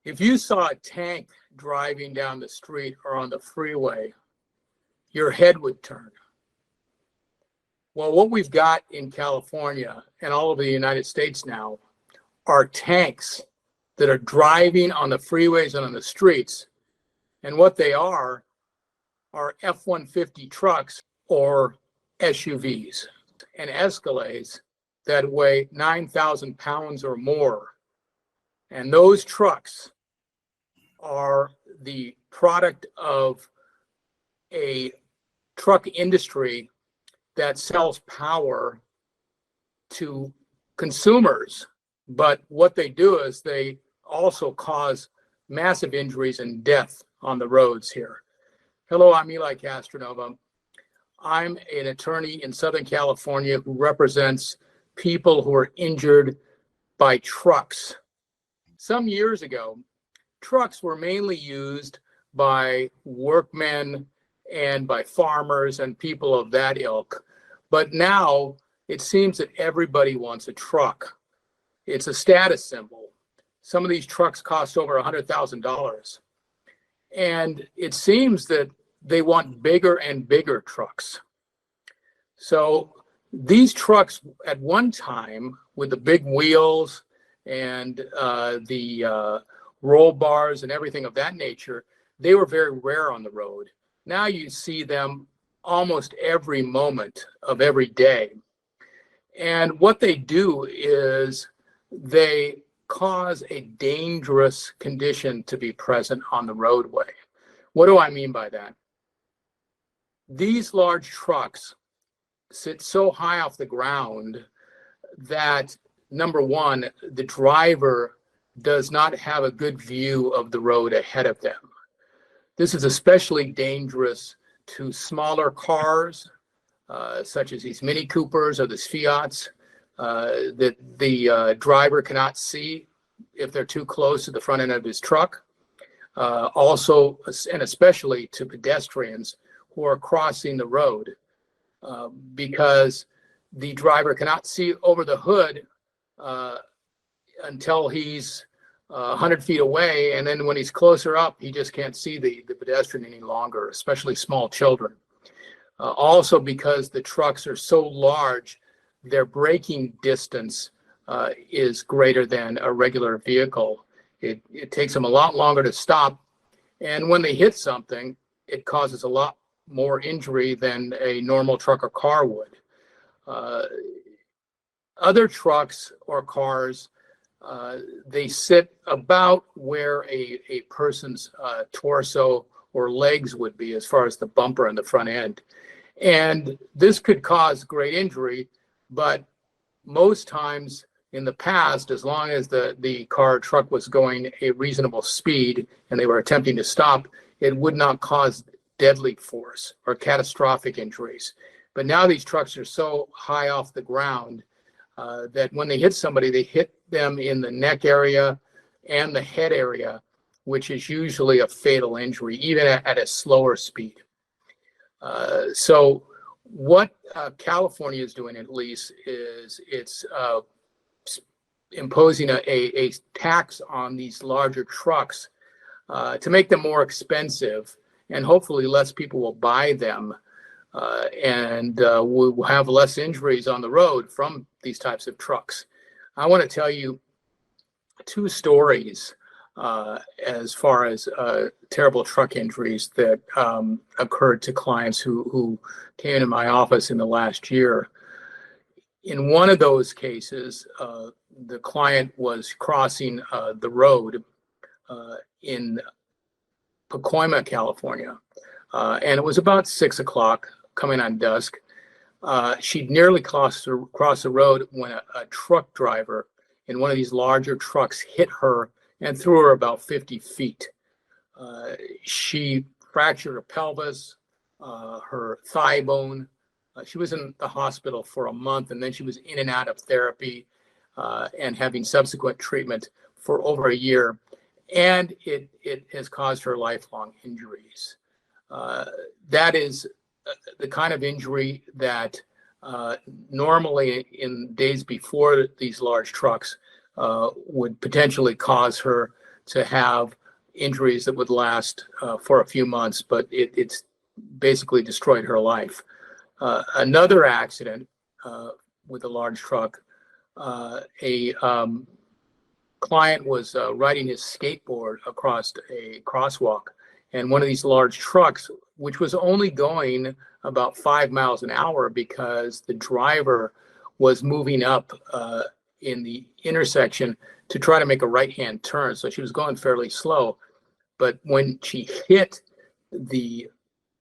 If you saw a tank driving down the street or on the freeway, your head would turn. Well, what we've got in California and all over the United States now are tanks that are driving on the freeways and on the streets. And what they are F-150 trucks or SUVs and Escalades that weigh 9,000 pounds or more. And those trucks are the product of a truck industry that sells power to consumers. But what they do is they also cause massive injuries and death on the roads here. Hello, I'm Eli Castronova. I'm an attorney in Southern California who represents people who are injured by trucks. Some years ago, trucks were mainly used by workmen and by farmers and people of that ilk. But now it seems that everybody wants a truck. It's a status symbol. Some of these trucks cost over $100,000. And it seems that they want bigger and bigger trucks. So these trucks at one time with the big wheels and the roll bars and everything of that nature, they were very rare on the road. Now you see them almost every moment of every day. And what they do is they cause a dangerous condition to be present on the roadway. What do I mean by that? These large trucks sit so high off the ground that, number one, the driver does not have a good view of the road ahead of them. This is especially dangerous to smaller cars, such as these Mini Coopers or these Fiats, that the driver cannot see if they're too close to the front end of his truck. Also, and especially to pedestrians who are crossing the road, because the driver cannot see over the hood until he's 100 feet away, and then when he's closer up, he just can't see the pedestrian any longer, especially small children. Also, because the trucks are so large, their braking distance is greater than a regular vehicle. It takes them a lot longer to stop, and when they hit something, it causes a lot more injury than a normal truck or car would. Other trucks or cars, they sit about where a person's torso or legs would be as far as the bumper and the front end. And this could cause great injury, but most times in the past, as long as the car or truck was going a reasonable speed and they were attempting to stop, it would not cause deadly force or catastrophic injuries. But now these trucks are so high off the ground that when they hit somebody, they hit them in the neck area and the head area, which is usually a fatal injury, even at a slower speed. So what California is doing, at least, is it's imposing a tax on these larger trucks to make them more expensive, and hopefully less people will buy them, and we'll have less injuries on the road from these types of trucks. I want to tell you two stories as far as terrible truck injuries that occurred to clients who came into my office in the last year. In one of those cases, the client was crossing the road in Pacoima, California, and it was about 6 o'clock, coming on dusk. She'd nearly crossed the road when a truck driver in one of these larger trucks hit her and threw her about 50 feet. She fractured her pelvis, her thigh bone. She was in the hospital for a month, and then she was in and out of therapy and having subsequent treatment for over a year. And it has caused her lifelong injuries. That is the kind of injury that normally in days before these large trucks would potentially cause her to have injuries that would last for a few months, but it's basically destroyed her life. Another accident with a large truck, a client was riding his skateboard across a crosswalk, and one of these large trucks, which was only going about 5 miles an hour because the driver was moving up in the intersection to try to make a right-hand turn. So she was going fairly slow. But when she hit the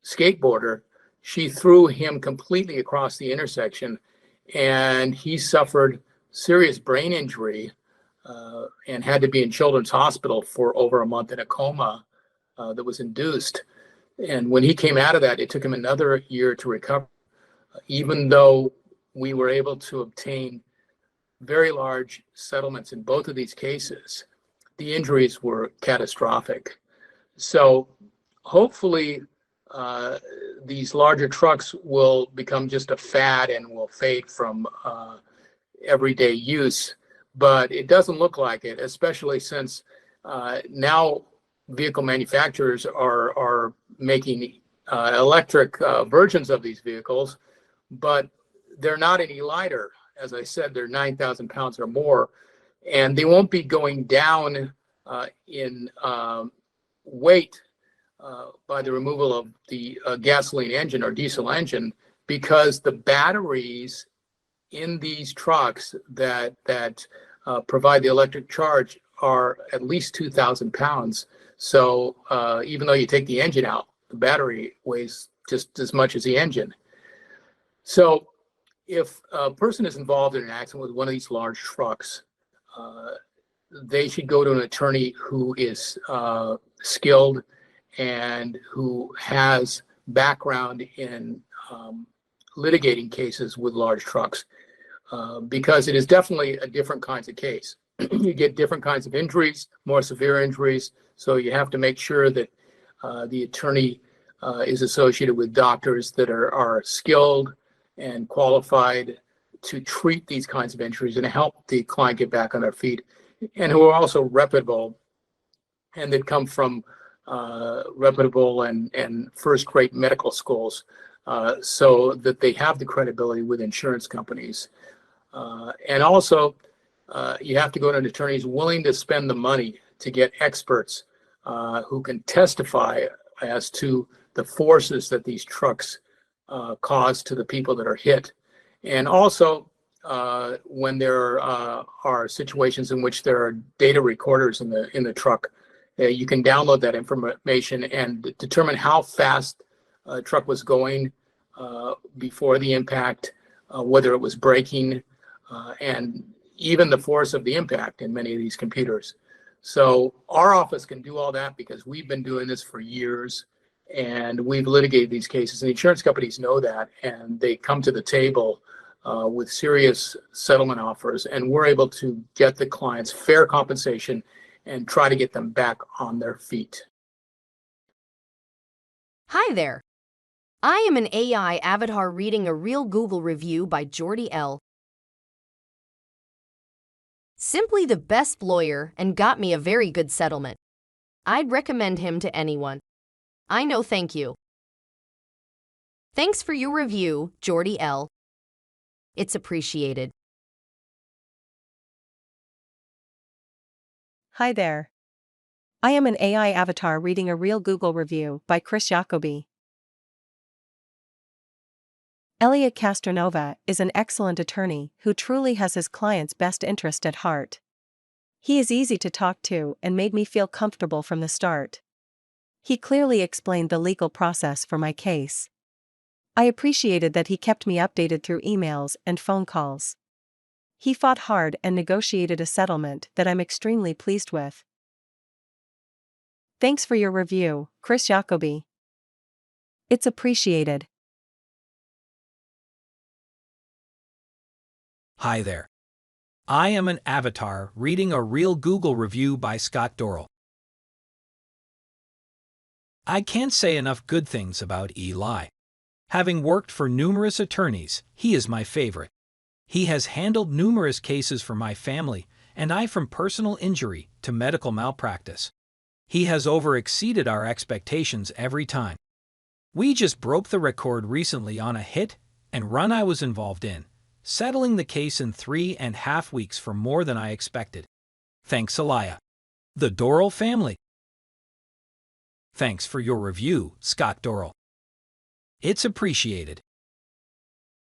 skateboarder, she threw him completely across the intersection, and he suffered serious brain injury and had to be in Children's Hospital for over a month in a coma that was induced. And when he came out of that, it took him another year to recover, even though we were able to obtain very large settlements in both of these cases. The injuries were catastrophic. So hopefully these larger trucks will become just a fad and will fade from everyday use. But it doesn't look like it, especially since now vehicle manufacturers are making electric versions of these vehicles, but they're not any lighter. As I said, they're 9,000 pounds or more, and they won't be going down in weight by the removal of the gasoline engine or diesel engine, because the batteries in these trucks that provide the electric charge are at least 2,000 pounds. So even though you take the engine out, the battery weighs just as much as the engine. So if a person is involved in an accident with one of these large trucks, they should go to an attorney who is skilled and who has background in litigating cases with large trucks, because it is definitely a different kinds of case. You get different kinds of injuries, more severe injuries, so you have to make sure that the attorney is associated with doctors that are skilled and qualified to treat these kinds of injuries and help the client get back on their feet, and who are also reputable and that come from reputable and first-rate medical schools, so that they have the credibility with insurance companies. And also, you have to go to an attorney who's willing to spend the money to get experts who can testify as to the forces that these trucks cause to the people that are hit. And also, when there are situations in which there are data recorders in the truck, you can download that information and determine how fast a truck was going before the impact, whether it was braking, and even the force of the impact in many of these computers. So our office can do all that because we've been doing this for years and we've litigated these cases, and the insurance companies know that, and they come to the table with serious settlement offers, and we're able to get the clients fair compensation and try to get them back on their feet. Hi there. I am an AI avatar reading a real Google review by Jordy L. Simply the best lawyer and got me a very good settlement. I'd recommend him to anyone. I know, thank you. Thanks for your review, Jordy L. It's appreciated. Hi there. I am an AI avatar reading a real Google review by Chris Jacoby. Elliot Castronova is an excellent attorney who truly has his client's best interest at heart. He is easy to talk to and made me feel comfortable from the start. He clearly explained the legal process for my case. I appreciated that he kept me updated through emails and phone calls. He fought hard and negotiated a settlement that I'm extremely pleased with. Thanks for your review, Chris Jacoby. It's appreciated. Hi there. I am an avatar reading a real Google review by Scott Dorrell. I can't say enough good things about Eli. Having worked for numerous attorneys, he is my favorite. He has handled numerous cases for my family and I from personal injury to medical malpractice. He has over-exceeded our expectations every time. We just broke the record recently on a hit and run I was involved in, settling the case in 3.5 weeks for more than I expected. Thanks, Elia. The Dorrell family. Thanks for your review, Scott Dorrell. It's appreciated.